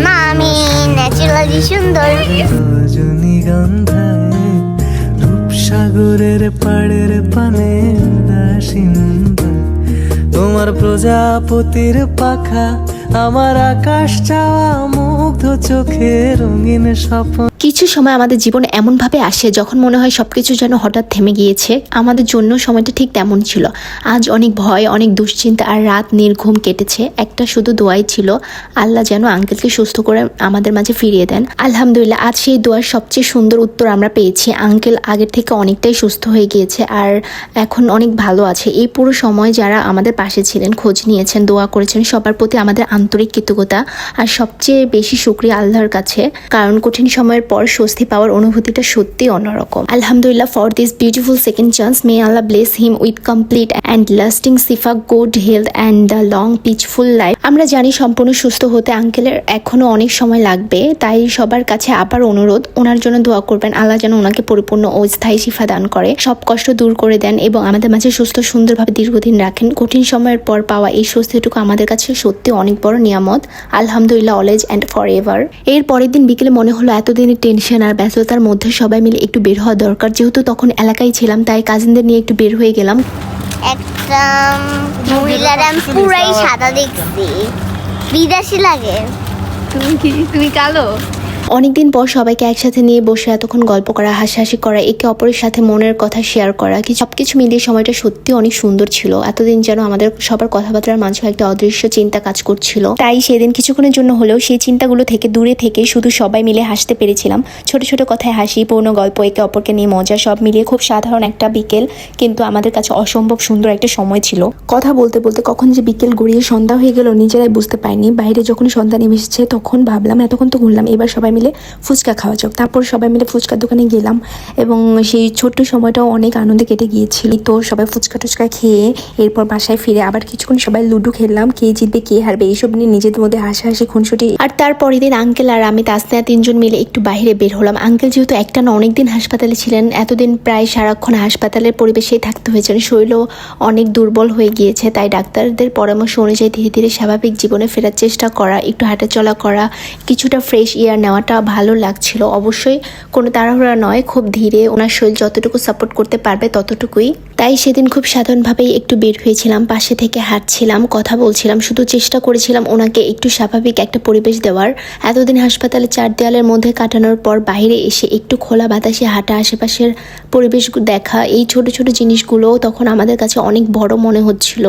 না, আমি ন্যাচারালি সুন্দর। রজনীগন্ধায় রূপসাগরের পাড়ের পানে দাসিন্দা, তোমার প্রজাপতির পাখা, আমার আকাশ চাওয়া মুগ্ধ চোখে রঙিন স্বপ্ন। কিছু সময় আমাদের জীবন এমনভাবে আসে যখন মনে হয় সবকিছু যেন হঠাৎ থেমে গিয়েছে। আমাদের জন্য সময়টা ঠিক তেমন ছিল। আজ অনেক ভয়, অনেক দুশ্চিন্তা আর রাত নির্ঘুম কেটেছে। একটা শুধু দোয়াই ছিল, আল্লাহ যেন আঙ্কেলকে সুস্থ করে আমাদের মাঝে ফিরিয়ে দেন। আলহামদুলিল্লাহ, আজ সেই দোয়ার সবচেয়ে সুন্দর উত্তর আমরা পেয়েছি। আঙ্কেল আগের থেকে অনেকটাই সুস্থ হয়ে গিয়েছে আর এখন অনেক ভালো আছে। এই পুরো সময় যারা আমাদের পাশে ছিলেন, খোঁজ নিয়েছেন, দোয়া করেছেন, সবার প্রতি আমাদের আন্তরিক কৃতজ্ঞতা আর সবচেয়ে বেশি শুকরিয়া আল্লাহর কাছে, কারণ কঠিন সময়ের পর স্বস্তি পাওয়ার অনুভূতিটা সত্যি অন্যরকম। আলহামদুলিল্লাহ for this beautiful second chance. May Allah bless him with complete and lasting সিফা, good health and the long peaceful life. আমরা জানি সম্পূর্ণ সুস্থ হতে আঙ্কেলের এখনো অনেক সময় লাগবে, তাই সবার কাছে আবার অনুরোধ, ওনার জন্য দোয়া করবেন। আল্লাহ যেন ওনাকে পরিপূর্ণ ও স্থায়ী শিফা দান করে, সব কষ্ট দূর করে দেন এবং আমাদের মাঝে সুস্থ সুন্দরভাবে দীর্ঘদিন রাখেন। কঠিন সময়ের পর পাওয়া এই স্বস্তিটুকু আমাদের কাছে সত্যি অনেক বড় নিয়ামত। আলহামদুলিল্লাহ অলওয়েজ অ্যান্ড ফর এভার। এর পরের দিন বিকেলে মনে হলো এতদিনের টেনশন আর ব্যস্ততার মধ্যে সবাই মিলে একটু বের হওয়া দরকার। যেহেতু তখন এলাকায় ছিলাম, তাই কাজিনদের নিয়ে একটু বের হয়ে গেলাম। একটা মহিলার আমি পুরাই সাদা দেখছি, বিদেশি লাগে। তুমি কালো? অনেকদিন পর সবাইকে একসাথে নিয়ে বসে এতক্ষণ গল্প করা, হাসাহাসি করা, একে অপরের সাথে মনের কথা শেয়ার করা, সবকিছু মিলিয়ে সময়টা সত্যি অনেক সুন্দর ছিল। এতদিন যেন আমাদের সবার কথাবার্তার মাঝে একটা অদৃশ্য চিন্তা কাজ করছিল। তাই সেদিন কিছুক্ষণের জন্য হলেও সেই চিন্তাগুলো থেকে দূরে থেকে শুধু সবাই মিলে হাসতে পেরেছিলাম। ছোট ছোট কথায় হাসি, পূর্ণ গল্প, একে অপরকে নিয়ে মজা, সব মিলিয়ে খুব সাধারণ একটা বিকেল, কিন্তু আমাদের কাছে অসম্ভব সুন্দর একটা সময় ছিল। কথা বলতে বলতে কখন যে বিকেল গড়িয়ে সন্ধ্যা হয়ে গেল নিজেরাই বুঝতে পারিনি। বাইরে যখন সন্ধ্যা নেমে এসেছে তখন ভাবলাম এতক্ষণ তো ঘুরলাম, এবার সবাই মিলে ফুচকা খাওয়া যাক। তারপর সবাই মিলে ফুচকার দোকানে গেলাম এবং সেই ছোট্ট সময়টাও অনেক আনন্দে কেটে গিয়েছিল। তো সবাই ফুচকা টুচকা খেয়ে এরপর বাসায় ফিরে আবার কিছুক্ষণ সবাই লুডো খেললাম, কে জিতবে কে হারবে এইসব নিয়ে নিজেদের মধ্যে হাসাহাসি খুনসুটি। আর তারপরের দিন আঙ্কেল আর আমি তাসনিয়া তিনজন মিলে একটু বাইরে বের হলাম। আঙ্কেল যেহেতু একটা না অনেকদিন হাসপাতালে ছিলেন, এতদিন প্রায় সারাক্ষণ হাসপাতালের পরিবেশেই থাকতে হয়েছে, শরীরও অনেক দুর্বল হয়ে গিয়েছে। তাই ডাক্তারদের পরামর্শ অনুযায়ী ধীরে ধীরে স্বাভাবিক জীবনে ফেরার চেষ্টা করা, একটু হাঁটাচলা করা, কিছুটা ফ্রেশ এয়ার নেওয়াটা ভালো লাগছিল। অবশ্যই কোনো তাড়াহুড়া নয়, খুব ধীরে, ওনার শরীর যতটুকু সাপোর্ট করতে পারবে ততটুকুই। তাই সেদিন খুব সাধারণভাবেই একটু বের হয়েছিলাম, পাশে থেকে হাঁটছিলাম, কথা বলছিলাম, শুধু চেষ্টা করেছিলাম ওনাকে একটু স্বাভাবিক একটা পরিবেশ দেওয়ার। এতদিন হাসপাতালে চার দেয়ালের মধ্যে কাটানোর পর বাইরে এসে একটু খোলা বাতাসে হাঁটা, আশেপাশের পরিবেশ দেখা, এই ছোট ছোট জিনিসগুলো তখন আমাদের কাছে অনেক বড় মনে হচ্ছিল।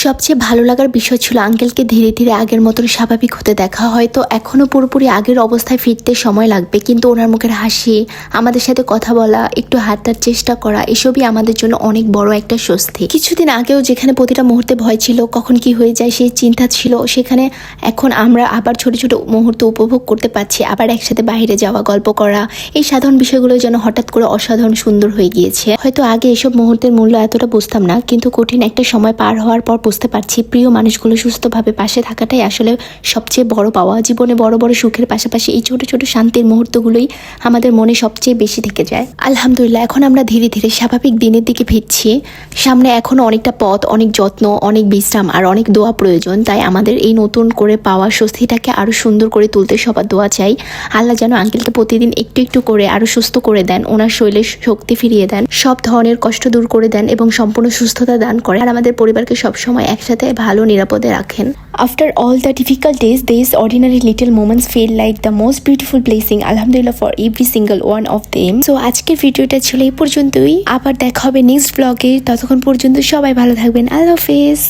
সবচেয়ে ভালো লাগার বিষয় ছিল আঙ্কেলকে ধীরে ধীরে আগের মতন স্বাভাবিক হতে দেখা। হয়তো এখনো পুরোপুরি আগের অবস্থায় ফিরতে সময় লাগবে, কিন্তু ওনার মুখের হাসি, আমাদের সাথে কথা বলা, একটু হাঁটার চেষ্টা করা, এসবই আমাদের জন্য অনেক বড় একটা স্বস্তি। কিছুদিন আগেও যেখানে প্রতিটা মুহূর্তে ভয় ছিল, কখন কি হয়ে যায় সেই চিন্তা ছিল, সেখানে এখন আমরা আবার ছোট ছোট মুহূর্ত উপভোগ করতে পারছি। আবার একসাথে বাইরে যাওয়া, গল্প করা, এই সাধারণ বিষয়গুলো যেন হঠাৎ করে অসাধারণ সুন্দর হয়ে গিয়েছে। হয়তো আগে এসব মুহূর্তের মূল্য এতটা বুঝতাম না, কিন্তু কঠিন একটা সময় পার হওয়ার পর বুঝতে পারছি প্রিয় মানুষগুলো সুস্থভাবে পাশে থাকাটাই আসলে সবচেয়ে বড় পাওয়া। জীবনে বড় বড় সুখের পাশাপাশি এই ছোট ছোট শান্তির মুহূর্তগুলোই আমাদের মনে সবচেয়ে বেশি থেকে যায়। আলহামদুলিল্লাহ এখন আমরা ধীরে ধীরে স্বাভাবিক দিনের দিকে ফিরছি। সামনে এখনো অনেকটা পথ, অনেক যত্ন, অনেক বিশ্রাম আর অনেক দোয়া প্রয়োজন। তাই আমাদের এই নতুন করে পাওয়া স্বস্তিটাকে আরো সুন্দর করে তুলতে সবার দোয়া চাই। আল্লাহ যেন আঙ্কেলকে প্রতিদিন একটু একটু করে আরো সুস্থ করে দেন, ওনার শরীরে শক্তি ফিরিয়ে দেন, সব ধরনের কষ্ট দূর করে দেন এবং সম্পূর্ণ সুস্থতা দান করে, আর আমাদের পরিবারকে সবসময় একসাথে ভালো নিরাপদে রাখেন। After all the difficult days, these ordinary little moments feel like the most beautiful blessing. Alhamdulillah for every single one of them. So আজকের ভিডিওটা ছিল এই পর্যন্তই। আবার দেখা হবে নেক্সট ব্লগে। ততক্ষণ পর্যন্ত সবাই ভালো থাকবেন। আল্লাহ হাফেজ।